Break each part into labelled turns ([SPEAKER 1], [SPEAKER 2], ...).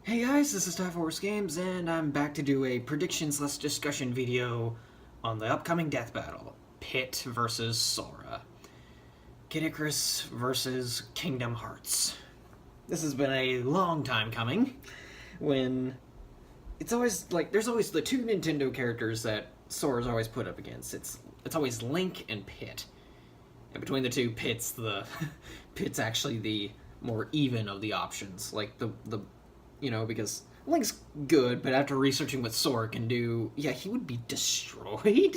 [SPEAKER 1] Hey guys, this is Force Games, and I'm back to do a predictions/discussion video on the upcoming death battle. Pit versus Sora. Kid Icarus versus Kingdom Hearts. This has been a long time coming, when it's always, there's always the two Nintendo characters that Sora's always put up against. It's always Link and Pit. And between the two, Pit's actually the more even of the options. Because Link's good, but after researching what Sora can do, yeah, he would be destroyed.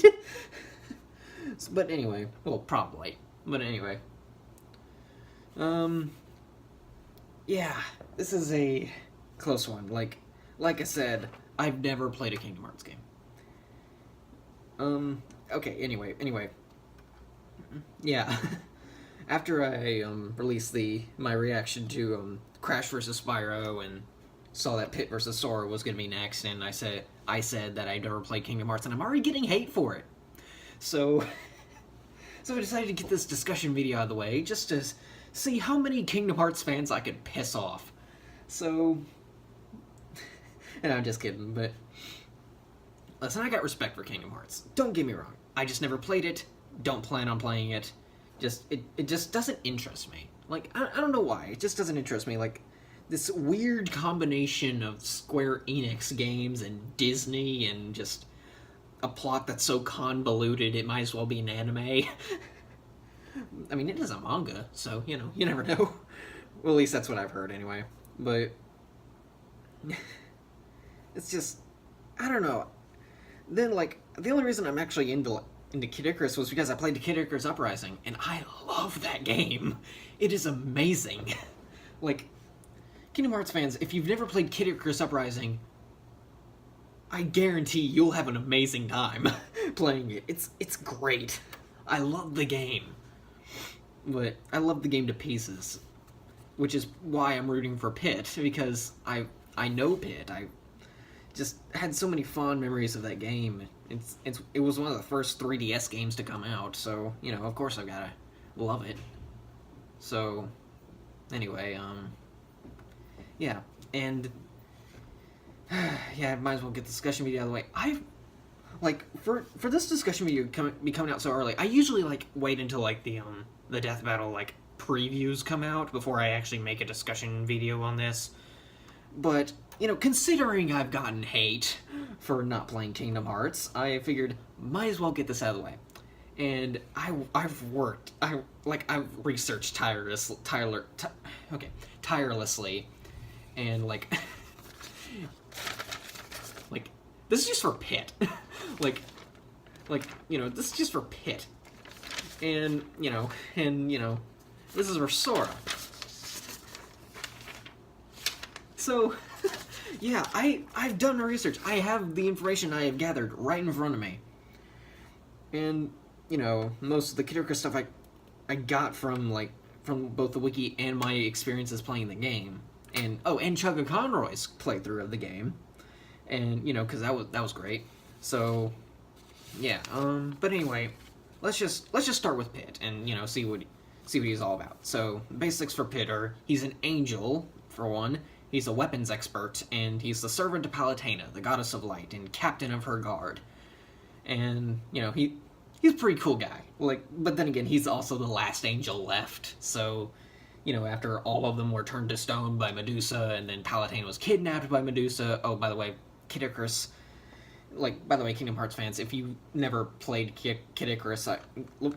[SPEAKER 1] But anyway, well, probably. But anyway. Yeah, this is a close one. Like I said, I've never played a Kingdom Hearts game. Okay, anyway. Yeah. After I released my reaction to Crash vs. Spyro and saw that Pit vs. Sora was going to be next, and I said that I'd never played Kingdom Hearts, and I'm already getting hate for it. So I decided to get this discussion video out of the way, just to see how many Kingdom Hearts fans I could piss off. So, and I'm just kidding, but listen, I got respect for Kingdom Hearts. Don't get me wrong. I just never played it, don't plan on playing it. It just doesn't interest me. Like, I don't know why. It just doesn't interest me. Like, this weird combination of Square Enix games and Disney and just a plot that's so convoluted it might as well be an anime. I mean, it is a manga, so, you never know. Well, at least that's what I've heard anyway. But it's just, I don't know. Then, the only reason I'm actually into Kid Icarus was because I played the Kid Icarus Uprising, and I love that game. It is amazing. Kingdom Hearts fans, if you've never played Kid Icarus Uprising, I guarantee you'll have an amazing time playing it. It's great. I love the game. But I love the game to pieces, which is why I'm rooting for Pit, because I know Pit. I just had so many fond memories of that game. It was one of the first 3DS games to come out, so, of course I've gotta love it. So, anyway, yeah, and, yeah, I might as well get the discussion video out of the way. For this discussion video be coming out so early, I usually, wait until, the death battle, previews come out before I actually make a discussion video on this. But, considering I've gotten hate for not playing Kingdom Hearts, I figured might as well get this out of the way. And I've researched tirelessly, and this is just for Pit. This is just for Pit. And, this is for Sora. So, yeah, I've done research. I have the information I have gathered right in front of me. And, most of the Kid Icarus stuff I got from both the wiki and my experiences playing the game. And, and Chugga Conroy's playthrough of the game. And, because that was great. So, yeah, but anyway, let's just start with Pit and, see what he's all about. So, basics for Pit are, he's an angel, for one. He's a weapons expert, and he's the servant of Palutena, the goddess of light, and captain of her guard. And, he's a pretty cool guy. But then again, he's also the last angel left. So, after all of them were turned to stone by Medusa, and then Palutena was kidnapped by Medusa. Oh, by the way, Kid Icarus. By the way, Kingdom Hearts fans, if you never played Kid Icarus,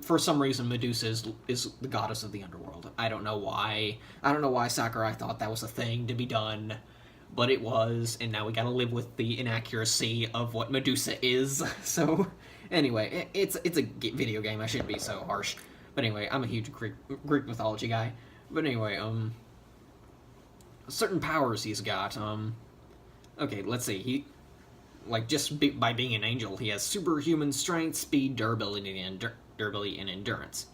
[SPEAKER 1] for some reason Medusa is the goddess of the underworld. I don't know why. I don't know why Sakurai thought that was a thing to be done, but it was, and now we gotta live with the inaccuracy of what Medusa is. So, anyway, it's a video game. I shouldn't be so harsh. But anyway, I'm a huge Greek mythology guy. But anyway, certain powers he's got. Okay, let's see. By being an angel, he has superhuman strength, speed, durability, and endurance.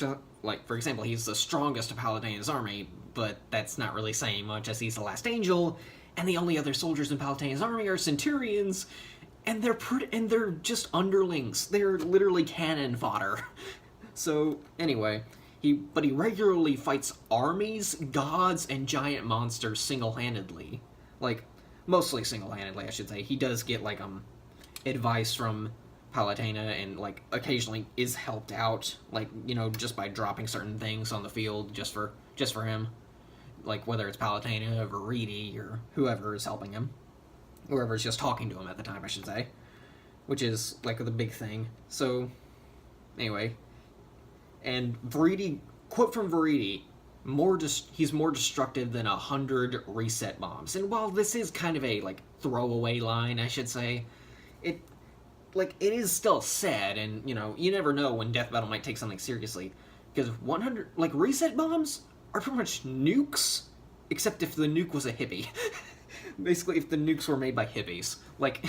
[SPEAKER 1] For example, he's the strongest of Palutena's army, but that's not really saying much, as he's the last angel, and the only other soldiers in Palutena's army are centurions, and they're just underlings. They're literally cannon fodder. So, anyway, But he regularly fights armies, gods, and giant monsters single-handedly. Like, mostly single-handedly, I should say. He does get, like, advice from Palutena and, like, occasionally is helped out, like, you know, just by dropping certain things on the field just for him. Like, whether it's Palutena, Veridi, or whoever is helping him. Whoever's just talking to him at the time, I should say. Which is, like, the big thing. So, anyway. And Veridi, quote from Veridi, he's more destructive than 100 reset bombs. And while this is kind of a, like, throwaway line, I should say, it is still sad, and, you know, you never know when Death Battle might take something seriously. Because 100, like, reset bombs are pretty much nukes, except if the nuke was a hippie. Basically, if the nukes were made by hippies. Like,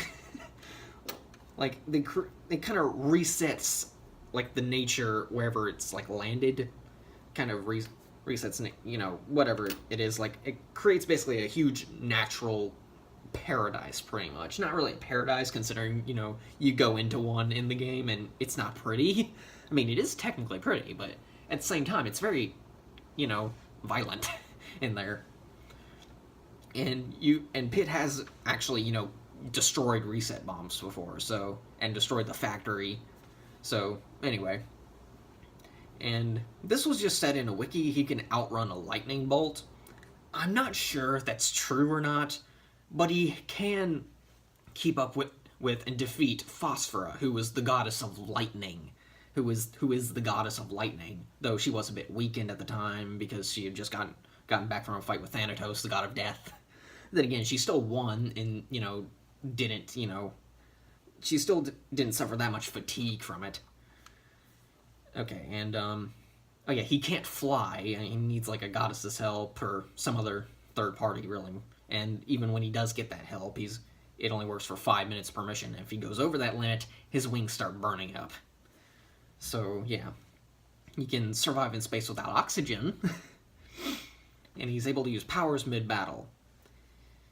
[SPEAKER 1] like, they kind of resets, like, the nature wherever it's, like, landed, kind of resets, you know, whatever it is. Like, it creates basically a huge natural paradise, pretty much. Not really a paradise, considering, you know, you go into one in the game and it's not pretty. I mean, it is technically pretty, but at the same time, it's very, you know, violent in there. And Pitt has actually, you know, destroyed reset bombs before, so, and destroyed the factory. So, anyway. And this was just said in a wiki, he can outrun a lightning bolt. I'm not sure if that's true or not, but he can keep up with and defeat Phosphora, who was the goddess of lightning. Who is the goddess of lightning, though she was a bit weakened at the time because she had just gotten back from a fight with Thanatos, the god of death. Then again, she still won and, you know, didn't, you know, she still didn't suffer that much fatigue from it. Okay, and, oh yeah, he can't fly. He needs, like, a goddess's help or some other third party, really. And even when he does get that help, it only works for 5 minutes per mission. If he goes over that limit, his wings start burning up. So, yeah. He can survive in space without oxygen. And he's able to use powers mid-battle.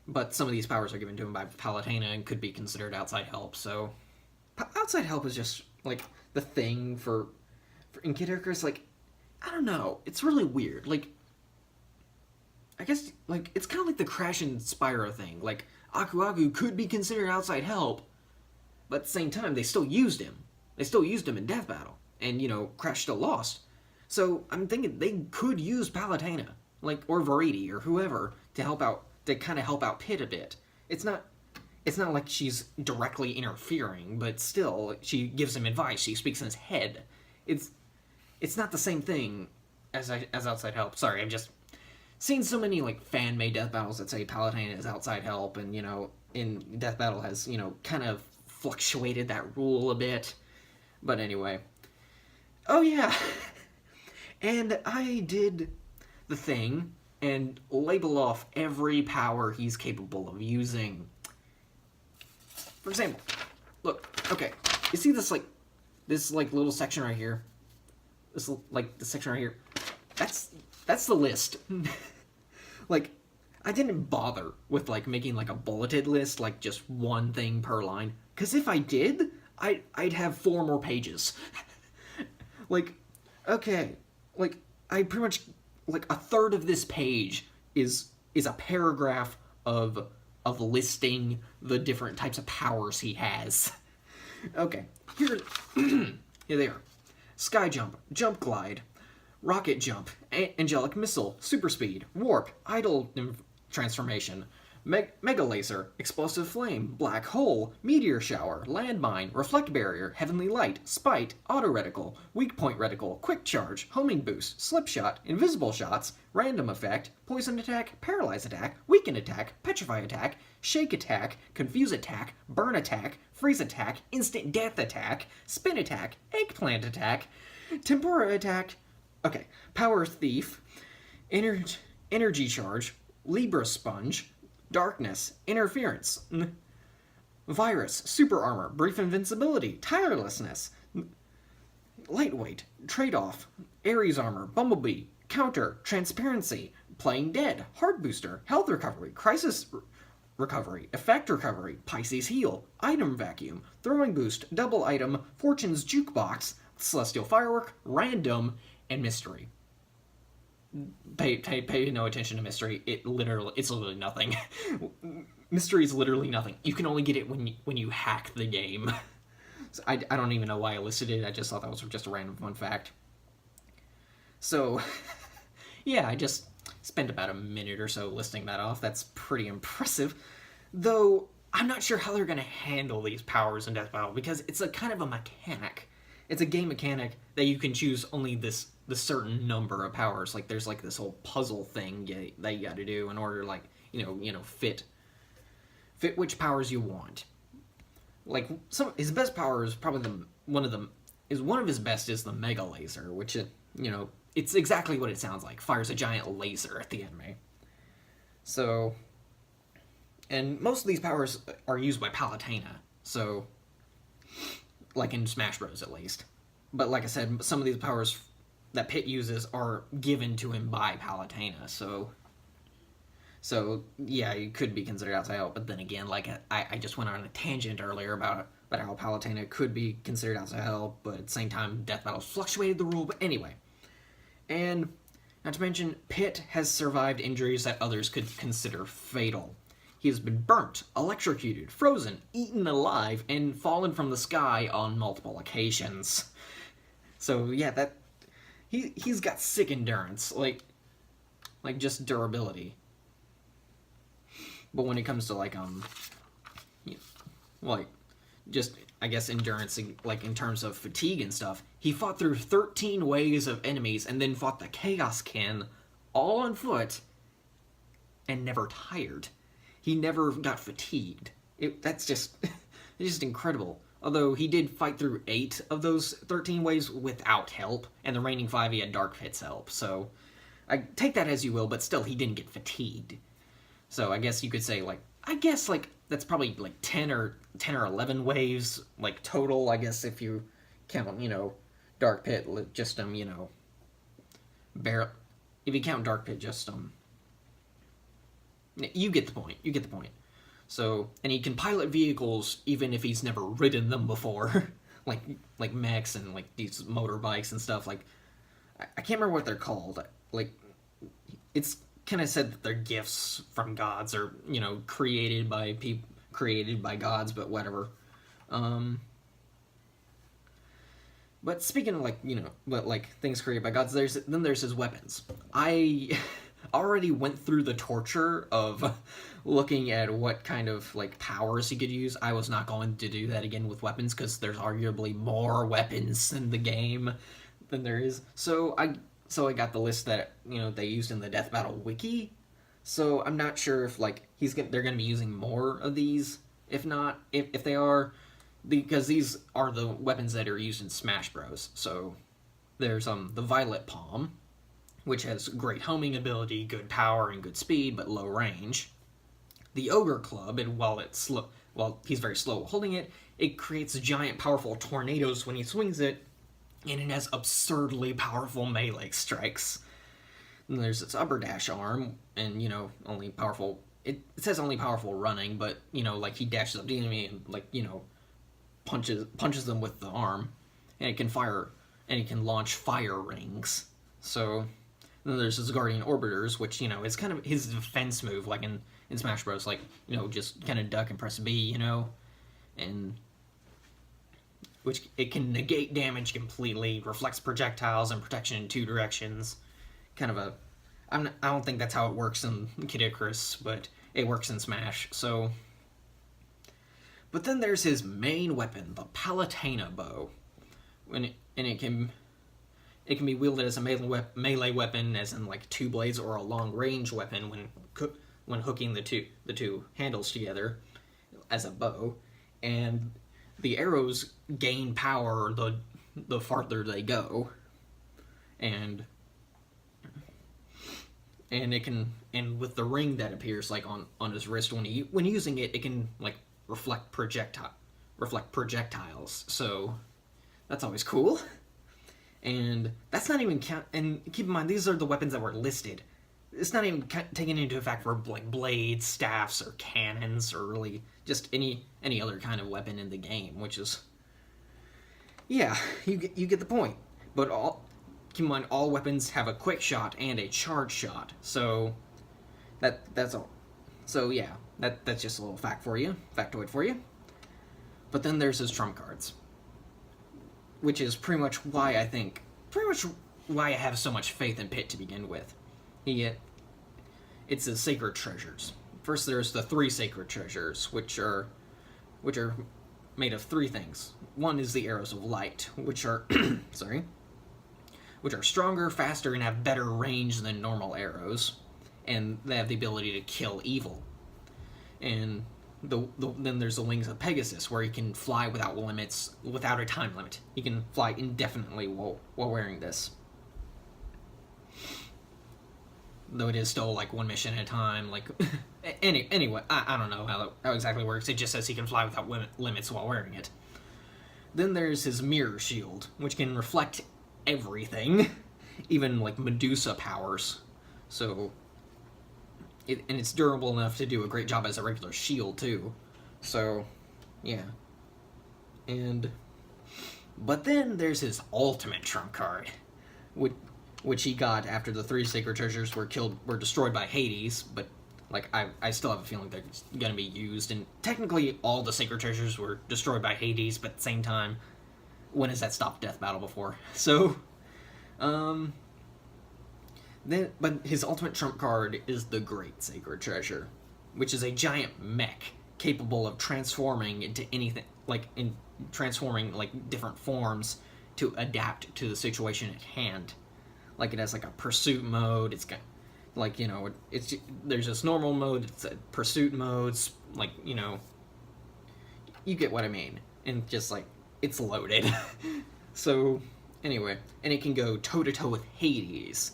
[SPEAKER 1] But some of these powers are given to him by Palutena and could be considered outside help, so... Outside help is just, like, the thing for in Kid Icarus, like, I don't know. It's really weird. Like, I guess, like, it's kind of like the Crash and Spyro thing. Like, Aku Aku could be considered outside help, but at the same time, they still used him. They still used him in Death Battle. And, you know, Crash still lost. So, I'm thinking they could use Palutena, like, or Veridi, or whoever, to kind of help out Pitt a bit. It's not like she's directly interfering, but still, she gives him advice. She speaks in his head. It's not the same thing as outside help. Sorry, I've just seen so many, like, fan-made Death Battles that say Palutena is outside help, and, you know, in Death Battle has, you know, kind of fluctuated that rule a bit. But anyway. Oh, yeah. And I did the thing and label off every power he's capable of using. For example, look, okay, you see this little section right here? This section right here? That's the list. Like, I didn't bother with, like, making, like, a bulleted list, like, just one thing per line. Because if I did, I'd have 4 more pages. Like, okay, like, I pretty much, like, a third of this page is a paragraph of listing the different types of powers he has. Okay, here they are. Sky Jump, Jump Glide, Rocket Jump, Angelic Missile, Super Speed, Warp, Idle Transformation, Mega Laser, Explosive Flame, Black Hole, Meteor Shower, Landmine, Reflect Barrier, Heavenly Light, Spite, Auto Reticle, Weak Point Reticle, Quick Charge, Homing Boost, Slip Shot, Invisible Shots, Random Effect, Poison Attack, Paralyze Attack, Weaken Attack, Petrify Attack, Shake Attack, Confuse Attack, Burn Attack, Freeze Attack, Instant Death Attack, Spin Attack, Eggplant Attack, Tempura Attack, okay, Power Thief, Energy Charge, Libra Sponge, Darkness, Interference, Virus, Super Armor, Brief Invincibility, Tirelessness, Lightweight, Trade-Off, Ares Armor, Bumblebee, Counter, Transparency, Playing Dead, Heart Booster, Health Recovery, Crisis Recovery, Effect Recovery, Pisces Heal, Item Vacuum, Throwing Boost, Double Item, Fortune's Jukebox, Celestial Firework, Random, and mystery. Pay no attention to mystery. It's literally nothing. Mystery is literally nothing. You can only get it when you hack the game. So I don't even know why I listed it. I just thought that was just a random fun fact. So, yeah, I just spent about a minute or so listing that off. That's pretty impressive. Though, I'm not sure how they're going to handle these powers in Death Battle, because it's a kind of a mechanic. It's a game mechanic that you can choose only the certain number of powers. Like, there's like this whole puzzle thing that you got to do in order to, like, fit which powers you want. Like, his best power is probably one of his best is the Mega Laser, which it's exactly what it sounds like. Fires a giant laser at the enemy. So, and most of these powers are used by Palutena. So, like in Smash Bros. At least. But like I said, some of these powers that Pit uses are given to him by Palutena. So yeah, it could be considered outside help. But then again, like I just went on a tangent earlier about how Palutena could be considered outside help, but at the same time, Death Battles fluctuated the rule. But anyway, and not to mention, Pit has survived injuries that others could consider fatal. He has been burnt, electrocuted, frozen, eaten alive, and fallen from the sky on multiple occasions. So yeah, he's got sick endurance, like just durability. But when it comes to just I guess endurance, like in terms of fatigue and stuff, he fought through 13 waves of enemies and then fought the Chaos Kin all on foot and never tired. He never got fatigued. That's just it's just incredible. Although he did fight through 8 of those 13 waves without help, and the remaining 5 he had Dark Pit's help. So I take that as you will, but still he didn't get fatigued. So I guess you could say that's probably like 10 or 11 waves like total, I guess, if you count, Dark Pit just if you count Dark Pit just you get the point. So, and he can pilot vehicles even if he's never ridden them before. like mechs and like these motorbikes and stuff. Like I can't remember what they're called. Like it's kind of said that they're gifts from gods, or created by gods, but whatever. But speaking of things created by gods, there's his weapons. I already went through the torture of looking at what kind of powers he could use. I was not going to do that again with weapons, because there's arguably more weapons in the game than there is. So I got the list that they used in the Death Battle wiki. So I'm not sure if they're going to be using more of these. If not, if they are, because these are the weapons that are used in Smash Bros. So there's the Violet Palm, which has great homing ability, good power, and good speed, but low range. The Ogre Club, and while he's very slow holding it, it creates giant, powerful tornadoes when he swings it, and it has absurdly powerful melee strikes. And there's its upper dash arm, and only powerful. It says only powerful running, but he dashes up the enemy and punches them with the arm, and it can launch fire rings. So then there's his Guardian Orbiters, which is kind of his defense move, like in Smash Bros. Just kind of duck and press B, and which it can negate damage completely, reflects projectiles and protection in 2 directions. Kind of I don't think that's how it works in Kid Icarus, but it works in Smash. So, but then there's his main weapon, the Palutena Bow, it can be wielded as a melee weapon, as in 2 blades, or a long range weapon when hooking the two handles together as a bow, and the arrows gain power the farther they go, and with the ring that appears on his wrist when using it, it can reflect projectiles. So that's always cool. And that's not even and keep in mind, these are the weapons that were listed. It's not even taken into effect for blades, staffs, or cannons, or really just any other kind of weapon in the game, which is, yeah, you get the point. But keep in mind all weapons have a quick shot and a charge shot. So that's all. So yeah, that's just a little factoid for you. But then there's his trump cards, which is pretty much why I have so much faith in Pit to begin with. It's the sacred treasures. First, there's the 3 sacred treasures, which are made of 3 things. One is the arrows of light, which are which are stronger, faster, and have better range than normal arrows, and they have the ability to kill evil. And then there's the wings of Pegasus, where he can fly without a time limit. He can fly indefinitely while wearing this. Though it is still like 1 mission at a time. Like anyway, I don't know how exactly it works. It just says he can fly without limits while wearing it. Then there's his mirror shield, which can reflect everything, even like Medusa powers. So, and it's durable enough to do a great job as a regular shield too. So, yeah. But then there's his ultimate trump card, which he got after the 3 sacred treasures were destroyed by Hades. But like I still have a feeling they're gonna be used. And technically, all the sacred treasures were destroyed by Hades, but at the same time, when has that stopped death battle before? So, but his ultimate trump card is the Great Sacred Treasure, which is a giant mech capable of transforming into anything, transforming different forms to adapt to the situation at hand. Like it has like a pursuit mode. It's got there's this normal mode. It's a pursuit modes. You get what I mean. And just it's loaded. So anyway, and it can go toe to toe with Hades.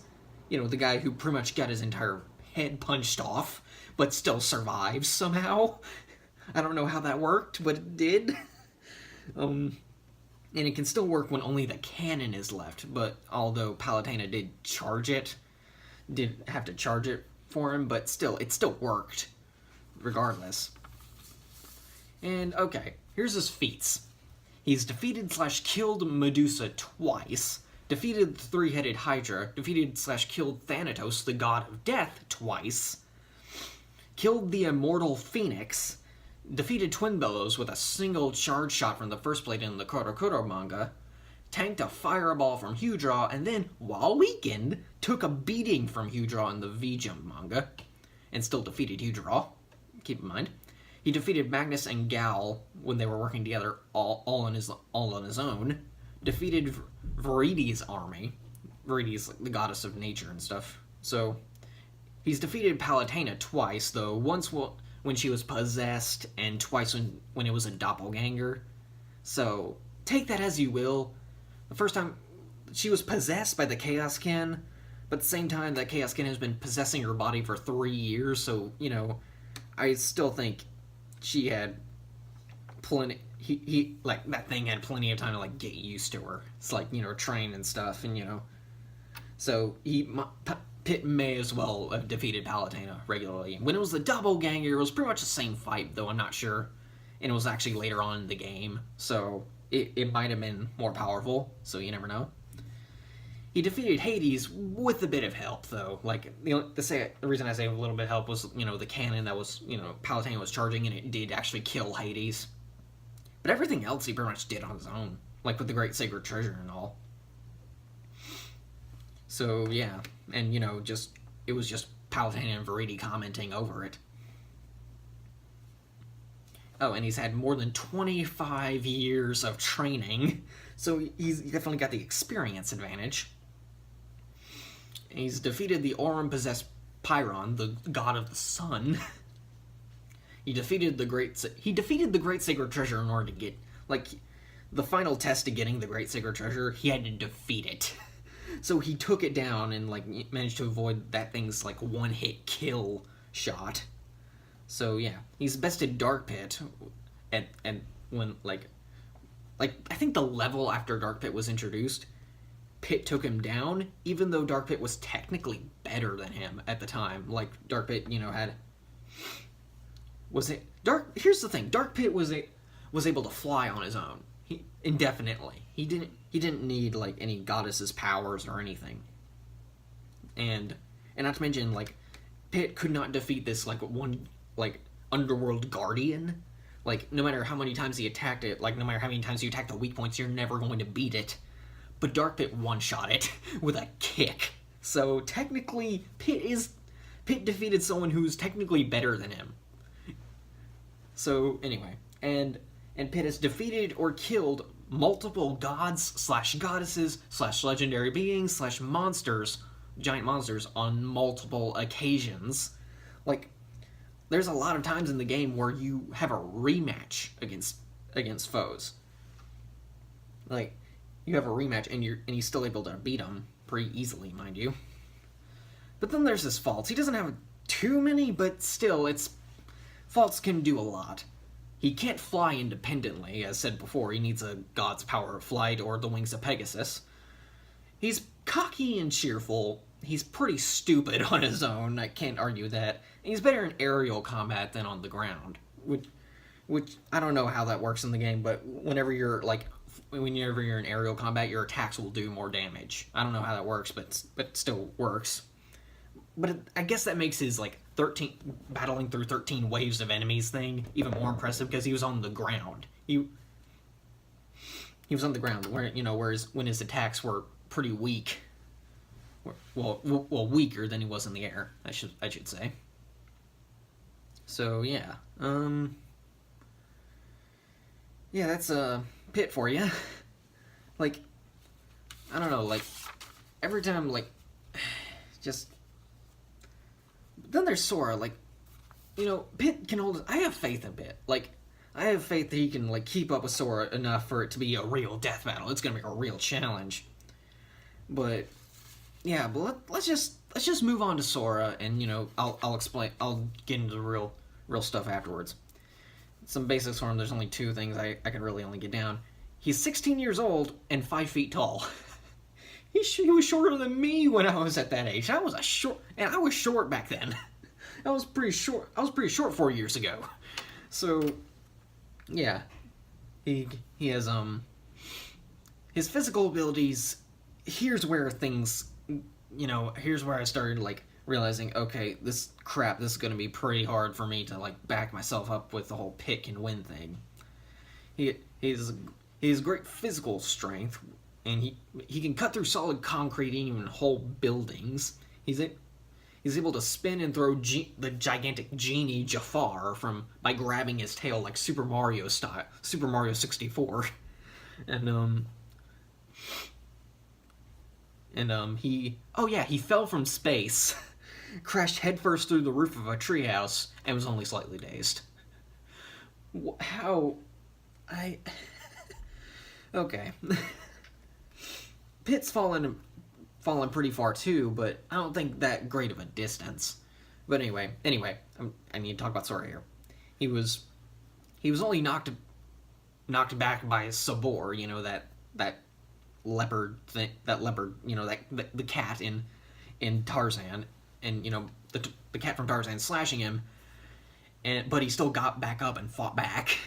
[SPEAKER 1] The guy who pretty much got his entire head punched off, but still survives somehow. I don't know how that worked, but it did. And it can still work when only the cannon is left, but although Palutena did have to charge it for him, but still, it still worked, regardless. And, okay, here's his feats. He's defeated/killed Medusa twice, defeated the 3-headed Hydra, defeated/killed Thanatos, the god of death, twice, killed the immortal Phoenix, defeated Twin Bellows with a single charge shot from the first blade in the Korokoro manga, tanked a fireball from Hydra, and then, while weakened, took a beating from Hydra in the V-Jump manga, and still defeated Hydra, keep in mind. He defeated Magnus and Gal when they were working together all on his own, defeated Viridi's army. Viridi's the goddess of nature and stuff. So, he's defeated Palutena twice, though, once when she was possessed, and twice when it was a doppelganger. So, take that as you will. The first time, she was possessed by the Chaoskin, but at the same time, that Chaoskin has been possessing her body for 3 years, so, I still think she had plenty... that thing had plenty of time to, get used to her. It's train and stuff, and, So, Pit may as well have defeated Palutena regularly. When it was the doppelganger, it was pretty much the same fight, though I'm not sure. And it was actually later on in the game, so it might have been more powerful, so you never know. He defeated Hades with a bit of help, though. The reason I say a little bit of help was, the cannon that was, Palutena was charging, and it did actually kill Hades. But everything else he pretty much did on his own, with the Great Sacred Treasure and all. So, yeah, and, it was just Palutena and Viridi commenting over it. Oh, and he's had more than 25 years of training, so he's definitely got the experience advantage. He's defeated the Aurum-possessed Pyrrhon, the god of the sun. He defeated the Great Sacred Treasure in order to get, the final test to getting the Great Sacred Treasure, he had to defeat it. So he took it down and, managed to avoid that thing's, one-hit kill shot. So, yeah. He's bested Dark Pit at when, I think the level after Dark Pit was introduced, Pit took him down, even though Dark Pit was technically better than him at the time. Dark Pit, had... Here's the thing. Dark Pit was able to fly on his own. Indefinitely. He didn't... he didn't need like any goddess's powers or anything. And not to mention, like, Pit could not defeat this like one like underworld guardian. Like, no matter how many times he attacked it, like no matter how many times you attack the weak points, you're never going to beat it. But Dark Pit one-shot it with a kick. So technically, Pit defeated someone who's technically better than him. So anyway, and Pit has defeated or killed multiple gods slash goddesses slash legendary beings slash monsters, giant monsters, on multiple occasions. Like, there's a lot of times in the game where you have a rematch against foes. Like, you have a rematch and he's still able to beat him pretty easily, mind you. But then there's his faults. He doesn't have too many, but still, faults can do a lot. He can't fly independently, as said before. He needs a god's power of flight or the wings of Pegasus. He's cocky and cheerful. He's pretty stupid on his own. I can't argue that. And he's better in aerial combat than on the ground, which I don't know how that works in the game. But whenever you're in aerial combat, your attacks will do more damage. I don't know how that works, but it still works. But I guess that makes his like battling through 13 waves of enemies thing even more impressive, because he was on the ground. He was on the ground, whereas when his attacks were pretty weak. Well, weaker than he was in the air, I should say. So yeah, yeah, that's a Pit for you. Like, I don't know, like every time, like, just. Then there's Sora. Like, Pit can hold. I have faith in Pit. Like, I have faith that he can like keep up with Sora enough for it to be a real death battle. It's gonna be a real challenge. But yeah, but let's just move on to Sora, and I'll explain. I'll get into the real stuff afterwards. Some basics for him. There's only two things I can really only get down. He's 16 years old and 5 feet tall. He was shorter than me when I was at that age. I was short back then. I was pretty short 4 years ago. So yeah, he has his physical abilities. Here's where things, here's where I started like realizing, okay, this is gonna be pretty hard for me to like back myself up with the whole Pit can win thing. He has great physical strength, and he can cut through solid concrete and even whole buildings. He's able to spin and throw the gigantic genie Jafar by grabbing his tail like Super Mario style, Super Mario 64, and he fell from space, crashed headfirst through the roof of a treehouse, and was only slightly dazed. How? Okay. Pit's fallen pretty far too, but I don't think that great of a distance. But anyway, I need to talk about Sora here. He was only knocked back by Sabor, that leopard thing, the cat in Tarzan, and the cat from Tarzan slashing him, but he still got back up and fought back.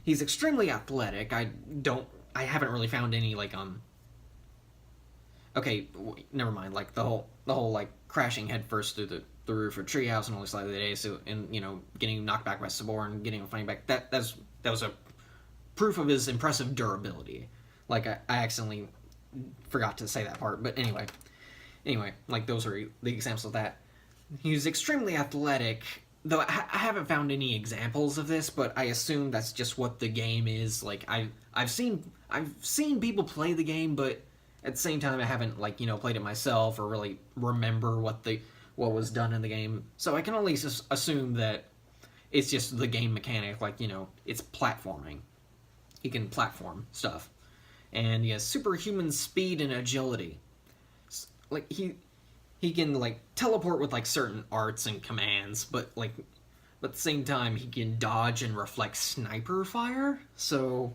[SPEAKER 1] He's extremely athletic. I haven't really found any okay, never mind. Like the whole like crashing headfirst through the roof of a treehouse and only slightly dazed, so, and getting knocked back by Sabor and getting him fighting back. That was a proof of his impressive durability. Like I accidentally forgot to say that part, but anyway, like those are the examples of that. He's extremely athletic, though I haven't found any examples of this, but I assume that's just what the game is. Like I've seen people play the game, but at the same time I haven't played it myself or really remember what was done in the game. So I can only just assume that it's just the game mechanic, it's platforming. He can platform stuff. And he has superhuman speed and agility. Like he can teleport with certain arts and commands, but at the same time he can dodge and reflect sniper fire. So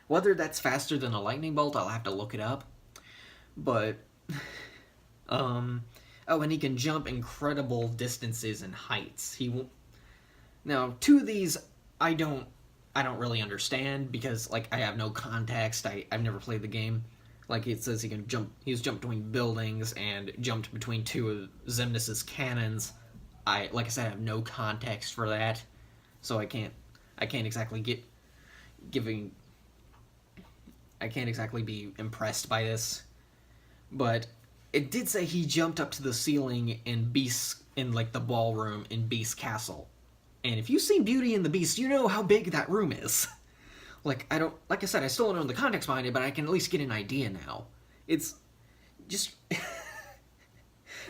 [SPEAKER 1] whether that's faster than a lightning bolt, I'll have to look it up. But and he can jump incredible distances and heights. Now, two of these I don't I don't really understand because like I have no context. I've never played the game. Like it says he can jump. He's jumped between buildings and jumped between two of Xemnas's cannons. Like I said, I have no context for that, so I can't exactly giving. I can't exactly be impressed by this, but it did say he jumped up to the ceiling in like the ballroom in Beast's castle. And if you've seen Beauty and the Beast, you know how big that room is. Like I said, I still don't know the context behind it, but I can at least get an idea now. It's just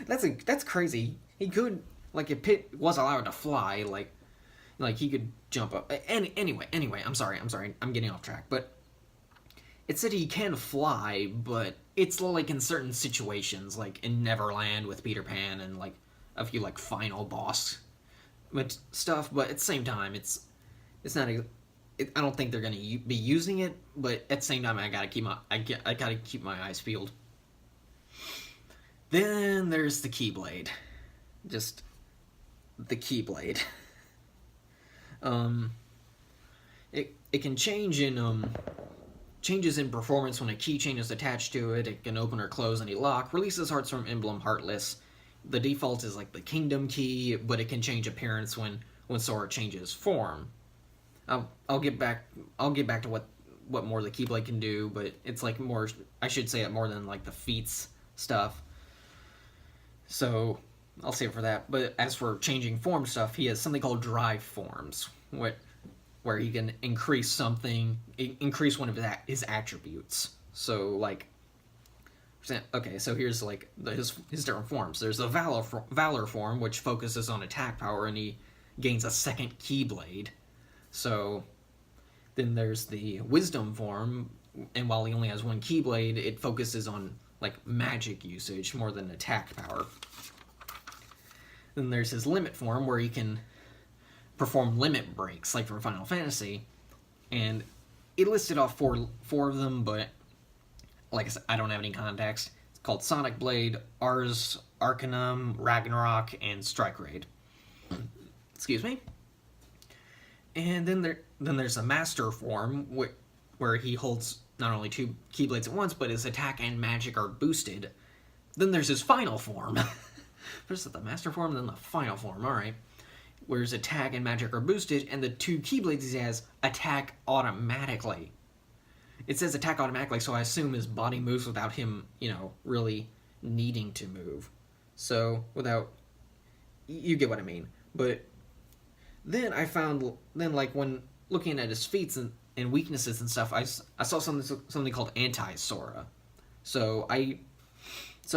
[SPEAKER 1] that's crazy. He could, like, if Pit was allowed to fly, like he could jump up. Anyway, I'm sorry, I'm getting off track. But it said he can fly, but it's like in certain situations, like in Neverland with Peter Pan and like a few like final boss stuff. But at the same time, it's not. I don't think they're gonna be using it. But at the same time, I gotta keep my eyes peeled. Then there's the Keyblade, just the Keyblade. It can change in changes in performance when a keychain is attached to it. It can open or close any lock. Releases hearts from emblem Heartless. The default is like the Kingdom Key, but it can change appearance when Sora changes form. I'll get back to what more the Keyblade can do, but it's like more. I should say it more than like the feats stuff. So I'll save it for that. But as for changing form stuff, he has something called drive forms, where he can increase one of his attributes. So like, okay, so here's like his different forms. There's the Valor form, which focuses on attack power, and he gains a second Keyblade. So then there's the Wisdom form, and while he only has one Keyblade, it focuses on like magic usage more than attack power. Then there's his Limit form, where he can perform limit breaks, like from Final Fantasy, and it listed off four of them, but like I said, I don't have any context. It's called Sonic Blade, Ars Arcanum, Ragnarok, and Strike Raid. Excuse me. And then there's a Master form, where he holds not only two Keyblades at once, but his attack and magic are boosted. Then there's his final form. First the Master form, then the final form. All right. Where his attack and magic are boosted, and the two Keyblades he has attack automatically. It says attack automatically, so I assume his body moves without him, really needing to move. So, you get what I mean. But then I found, like, when looking at his feats and weaknesses and stuff, I saw something called Anti-Sora. So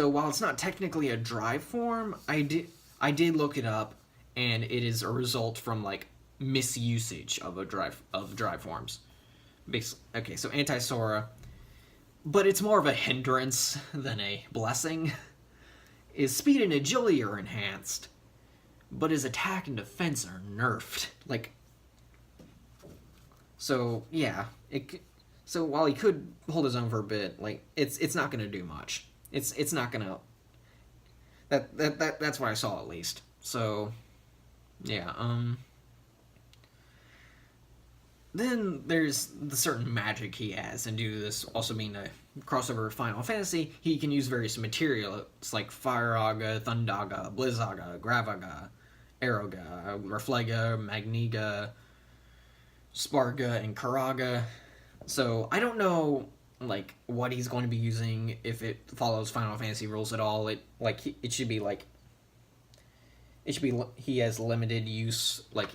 [SPEAKER 1] while it's not technically a drive form, I did look it up, and it is a result from like misusage of drive forms. Okay, so Anti-Sora, but it's more of a hindrance than a blessing. His speed and agility are enhanced, but his attack and defense are nerfed. Like, so yeah, so while he could hold his own for a bit, like it's not gonna do much. It's not gonna. That's what I saw at least. So. Yeah, then there's the certain magic he has, and due to this also being a crossover with Final Fantasy, he can use various materials like Firaga, Thundaga, Blizzaga, Gravaga, Aeroga, Reflega, Magniga, Sparga, and Karaga. So I don't know like what he's going to be using if it follows Final Fantasy rules at all. It should be like. He has limited use, like,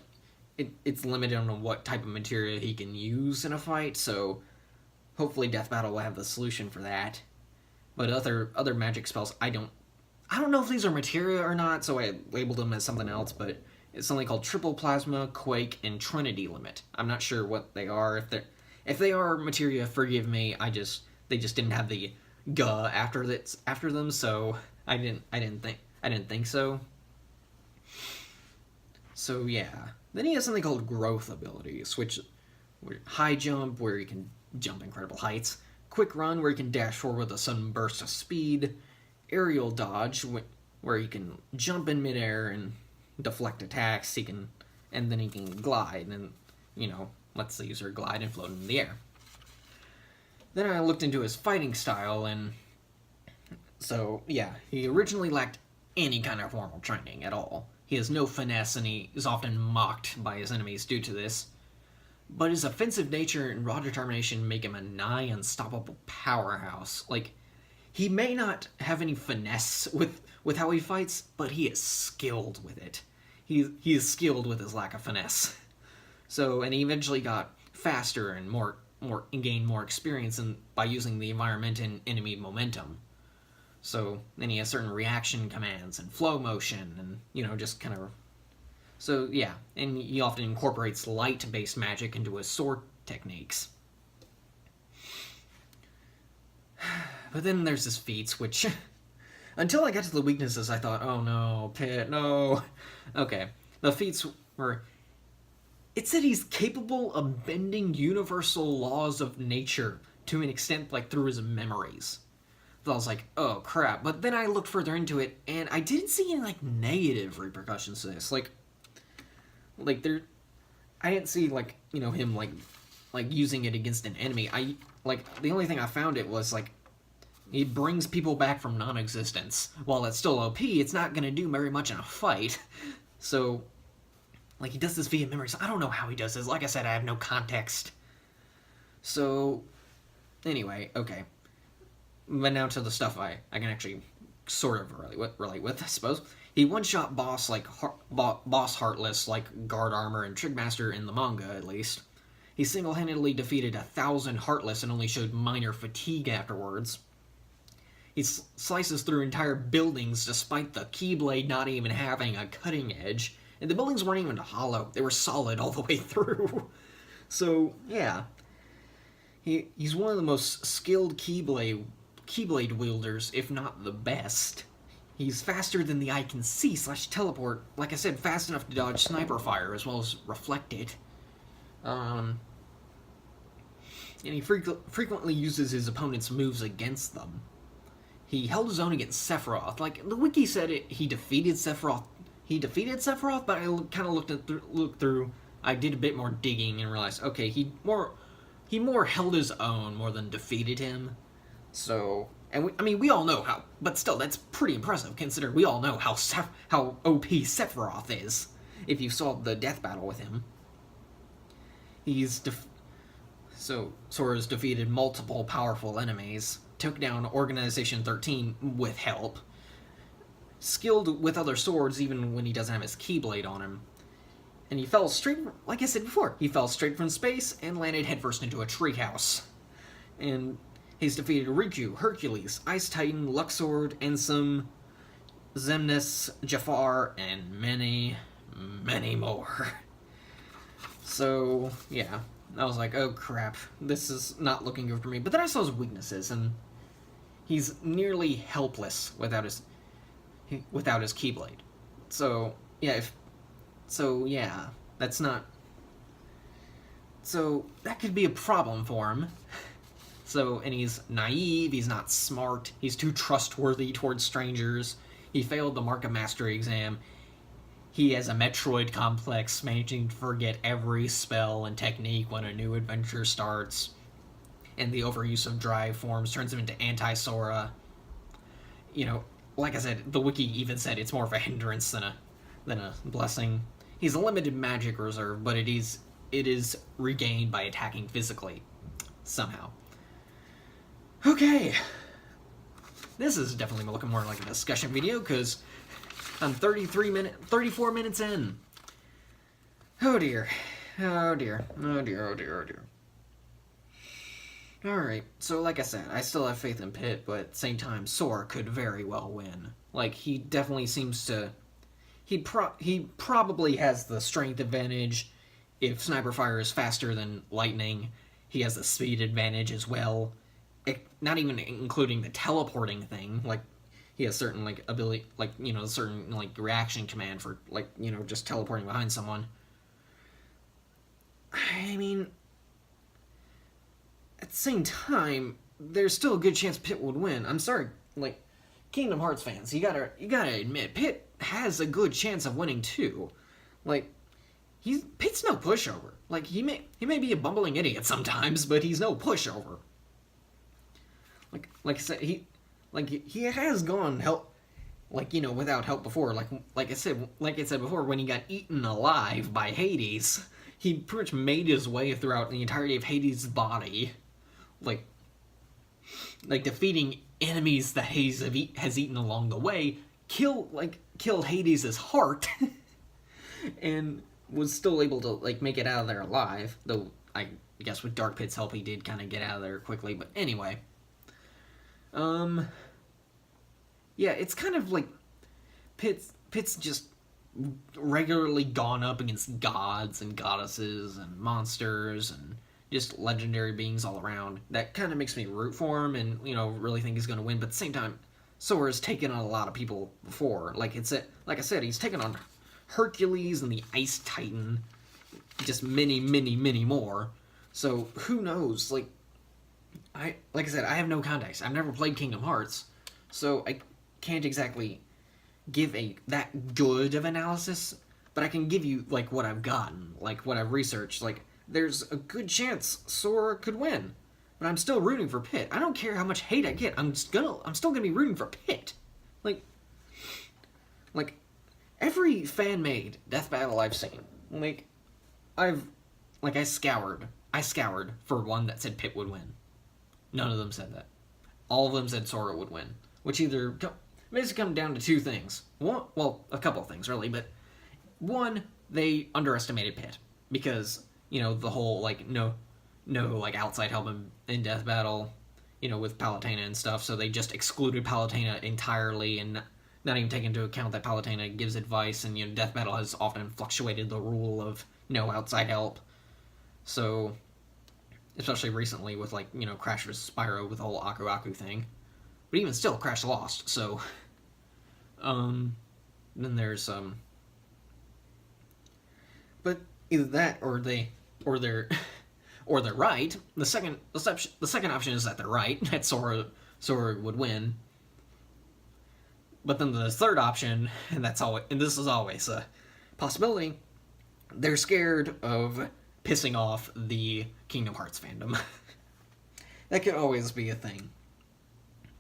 [SPEAKER 1] it's limited on what type of material he can use in a fight, so hopefully Death Battle will have the solution for that. But other magic spells, I don't know if these are materia or not, so I labeled them as something else, but it's something called Triple Plasma, Quake, and Trinity Limit. I'm not sure what they are. If they are materia, forgive me, they just didn't have the G after them, so I didn't think so. So yeah, then he has something called Growth abilities, which high jump, where he can jump incredible heights, quick run, where he can dash forward with a sudden burst of speed, aerial dodge, where he can jump in midair and deflect attacks. And then he can glide, and lets the user glide and float in the air. Then I looked into his fighting style, and so, yeah, he originally lacked any kind of formal training at all. He has no finesse, and he is often mocked by his enemies due to this. But his offensive nature and raw determination make him a nigh unstoppable powerhouse. Like, he may not have any finesse with how he fights, but he is skilled with it. He is skilled with his lack of finesse. So, and he eventually got faster and gained more experience by using the environment and enemy momentum. So then he has certain reaction commands and flow motion and, just kind of... So, yeah, and he often incorporates light-based magic into his sword techniques. But then there's his feats, which... Until I got to the weaknesses, I thought, oh no, Pit, no. Okay, the feats were... It said he's capable of bending universal laws of nature to an extent, like, through his memories. So I was like, oh, crap. But then I looked further into it, and I didn't see any, like, negative repercussions to this. Like there... I didn't see, like, him, like, using it against an enemy. The only thing I found it was, like, he brings people back from non-existence. While it's still OP, it's not going to do very much in a fight. So... Like, he does this via memories. I don't know how he does this. Like I said, I have no context. So, anyway, okay. But now to the stuff I can actually sort of relate with, I suppose. He one-shot boss Heartless, like Guard Armor and Trickmaster in the manga, at least. He single-handedly defeated 1,000 Heartless and only showed minor fatigue afterwards. He slices through entire buildings despite the Keyblade not even having a cutting edge. And the buildings weren't even hollow. They were solid all the way through. So, yeah. He's one of the most skilled Keyblade wielders, if not the best. He's faster than the eye can see / teleport. Like I said, fast enough to dodge sniper fire as well as reflect it. And he frequently uses his opponent's moves against them. He held his own against Sephiroth. Like, the wiki said he defeated Sephiroth. He defeated Sephiroth, but I kind of looked through. I did a bit more digging and realized, okay, he more held his own more than defeated him. So, and we all know how, but still, that's pretty impressive considering we all know how OP Sephiroth is. If you saw the death battle with him, so Sora's defeated multiple powerful enemies, took down Organization 13 with help. Skilled with other swords even when he doesn't have his Keyblade on him. And he fell straight, like I said before, he fell straight from space and landed headfirst into a treehouse. And he's defeated Riku, Hercules, Ice Titan, Luxord, Ensum, Xemnas, Jafar, and many, many more. So, yeah, I was like, oh crap, this is not looking good for me. But then I saw his weaknesses, and he's nearly helpless without his Keyblade. So, yeah, that's not... So, that could be a problem for him. So, and he's naive, he's not smart, he's too trustworthy towards strangers, he failed the Mark of Mastery exam, he has a Metroid complex, managing to forget every spell and technique when a new adventure starts, and the overuse of drive forms turns him into anti-Sora. Like I said, the wiki even said it's more of a hindrance than a blessing. He's a limited magic reserve, but it is regained by attacking physically, somehow. Okay. This is definitely looking more like a discussion video, because I'm 34 minutes in. Oh dear. Oh dear. Oh dear, oh dear, oh dear. Alright, so like I said, I still have faith in Pit, but at the same time, Sora could very well win. Like, he definitely seems to... He probably has the strength advantage. If Sniper Fire is faster than Lightning, he has the speed advantage as well. Not even including the teleporting thing. Like, he has certain, like, ability... Like, certain, like, reaction command for, like, just teleporting behind someone. I mean... At the same time, there's still a good chance Pit would win. I'm sorry, like, Kingdom Hearts fans, you gotta admit, Pit has a good chance of winning too. Like, Pitt's no pushover. Like, he may be a bumbling idiot sometimes, but he's no pushover. Like I said, he has gone help, like, you know, without help before. Like I said before, when he got eaten alive by Hades, he pretty much made his way throughout the entirety of Hades' body, like defeating enemies that Hades has eaten along the way, killed Hades' heart, and was still able to, like, make it out of there alive. Though I guess with Dark Pit's help, he did kind of get out of there quickly. But anyway, yeah, it's kind of like Pitt's just regularly gone up against gods and goddesses and monsters and just legendary beings all around. That kind of makes me root for him and, you know, really think he's going to win. But at the same time, Sora's taken on a lot of people before. Like I said, he's taken on Hercules and the Ice Titan, just many, many, many more. So who knows? Like I said, I have no context. I've never played Kingdom Hearts, so I can't exactly give that good of analysis. But I can give you, like, what I've gotten, like what I've researched. Like, there's a good chance Sora could win, but I'm still rooting for Pit. I don't care how much hate I get. I'm still gonna be rooting for Pit. Like every fan-made death battle I've seen, I scoured for one that said Pit would win. None of them said that. All of them said Sora would win, which basically come down to two things. One, well, a couple of things really, but one, they underestimated Pit because, you know, the whole, like, no like outside help in death battle, you know, with Palutena and stuff. So they just excluded Palutena entirely and not even taking into account that Palutena gives advice, and, you know, death battle has often fluctuated the rule of no outside help. So, especially recently with, like, you know, Crash vs. Spyro with the whole Aku Aku thing. But even still, Crash lost, so then there's but either that or they're right. The second option is that they're right, that Sora would win. But then the third option, and this is always a possibility, they're scared of pissing off the Kingdom Hearts fandom. That could always be a thing.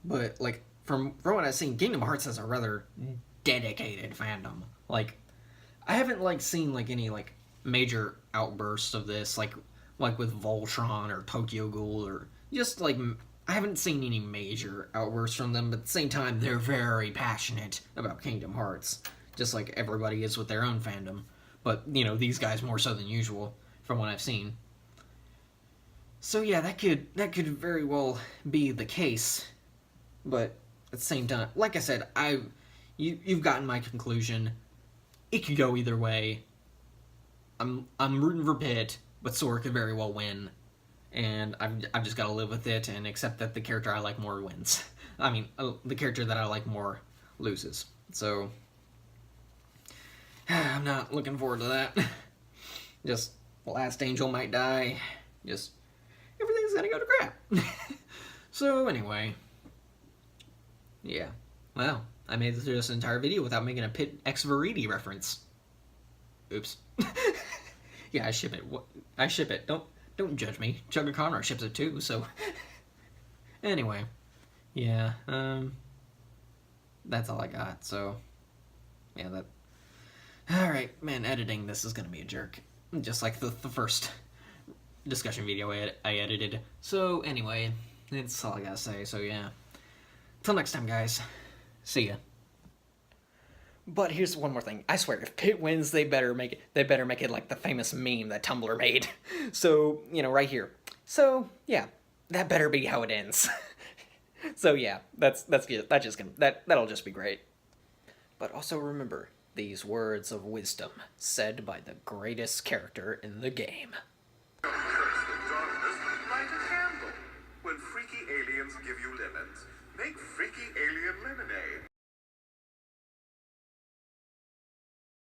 [SPEAKER 1] But, like, from what I've seen, Kingdom Hearts has a rather dedicated fandom. Like, I haven't, like, seen, like, any, like, major outbursts of this, like with Voltron or Tokyo Ghoul, or just, like, I haven't seen any major outbursts from them, but at the same time, they're very passionate about Kingdom Hearts, just like everybody is with their own fandom. But, you know, these guys more so than usual, from what I've seen. So yeah, that could very well be the case, but at the same time, like I said, you've gotten my conclusion. It could go either way. I'm rooting for Pit, but Sora could very well win, and I've just got to live with it and accept that the character I like more wins. I mean, the character that I like more loses. So I'm not looking forward to that. Just the last angel might die. Just everything's gonna go to crap. So anyway, yeah. Well, I made it through this entire video without making a Pit X Veridi reference. Oops. Yeah, I ship it. I ship it. Don't judge me. Chugga Conrad ships it too. So anyway, yeah. That's all I got. So yeah, that. All right, man. Editing this is gonna be a jerk, just like the first discussion video I edited. So anyway, that's all I gotta say. So yeah. Till next time, guys. See ya. But here's one more thing. I swear, if Pit wins, they better make it like the famous meme that Tumblr made. So, you know, right here. So, yeah, that better be how it ends. So yeah, that'll just be great. But also remember these words of wisdom said by the greatest character in the game.
[SPEAKER 2] Curse the darkness, light a candle. When freaky aliens give you lemons, make freaky alien lemonade.